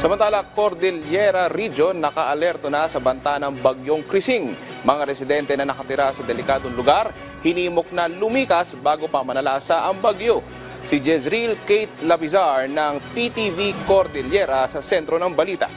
Samantala, Cordillera Region naka-alerto na sa banta ng bagyong Krising. Mga residente na nakatira sa delikadong lugar, hinimok na lumikas bago pa manalasa ang bagyo. Si Jezreel Kate Lapizar ng PTV Cordillera sa sentro ng balita.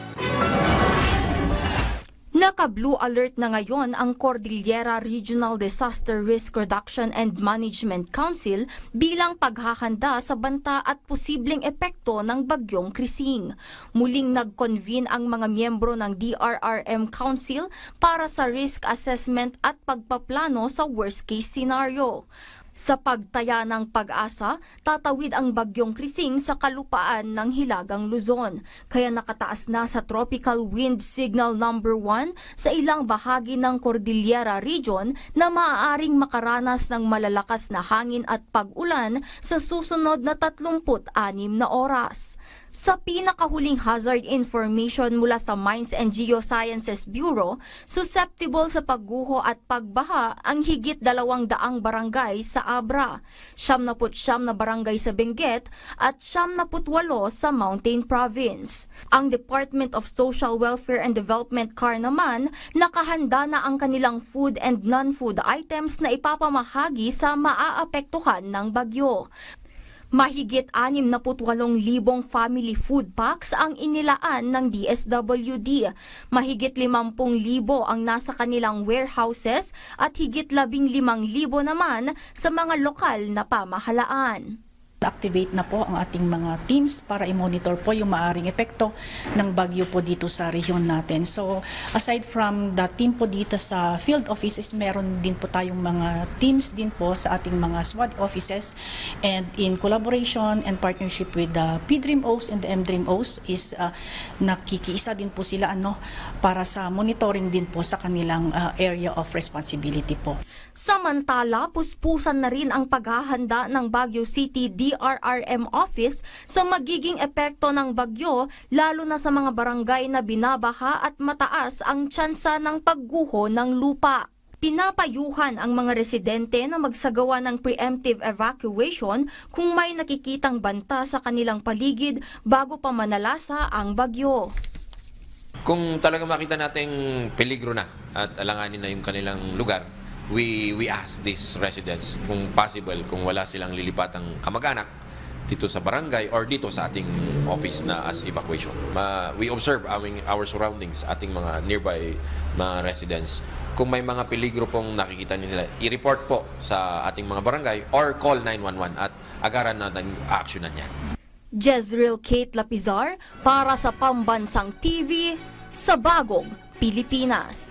Naka-blue alert na ngayon ang Cordillera Regional Disaster Risk Reduction and Management Council bilang paghahanda sa banta at posibleng epekto ng bagyong Krising. Muling nag-convene ang mga miyembro ng DRRM Council para sa risk assessment at pagpaplano sa worst-case scenario. Sa pagtaya ng pag-asa, tatawid ang bagyong Krising sa kalupaan ng Hilagang Luzon. Kaya nakataas na sa Tropical Wind Signal number 1 sa ilang bahagi ng Cordillera Region na maaaring makaranas ng malalakas na hangin at pag-ulan sa susunod na 36 na oras. Sa pinakahuling hazard information mula sa Mines and Geosciences Bureau, susceptible sa pagguho at pagbaha ang higit 200 barangay sa Abra, 79 na barangay sa Benguet at 78 sa Mountain Province. Ang Department of Social Welfare and Development CAR naman, nakahanda na ang kanilang food and non-food items na ipapamahagi sa maaapektuhan ng bagyo. Mahigit 68,000 family food packs ang inilaan ng DSWD. Mahigit 50,000 ang nasa kanilang warehouses at higit 15,000 naman sa mga lokal na pamahalaan. Activate na po ang ating mga teams para i-monitor po yung maaring epekto ng bagyo po dito sa rehiyon natin. So aside from the team po dito sa field offices, meron din po tayong mga teams din po sa ating mga SWAT offices, and in collaboration and partnership with the PDRIMOs and the MDRIMOs is nakikiisa din po sila para sa monitoring din po sa kanilang area of responsibility po. Samantala, puspusan na rin ang paghahanda ng Baguio City DRRM office sa magiging epekto ng bagyo, lalo na sa mga barangay na binabaha at mataas ang tsansa ng pagguho ng lupa. Pinapayuhan ang mga residente na magsagawa ng preemptive evacuation kung may nakikitang banta sa kanilang paligid bago pa manalasa ang bagyo. Kung talagang makita nating peligro na at alanganin na yung kanilang lugar, we ask these residents kung possible, kung wala silang lilipatang kamag-anak dito sa barangay or dito sa ating office na as evacuation. We observe our surroundings, ating mga nearby mga residents. Kung may mga peligro pong nakikita nila, i-report po sa ating mga barangay or call 911 at agaran natin actionan yan. Jezreel Kate Lapizar para sa Pambansang TV sa Bagong Pilipinas.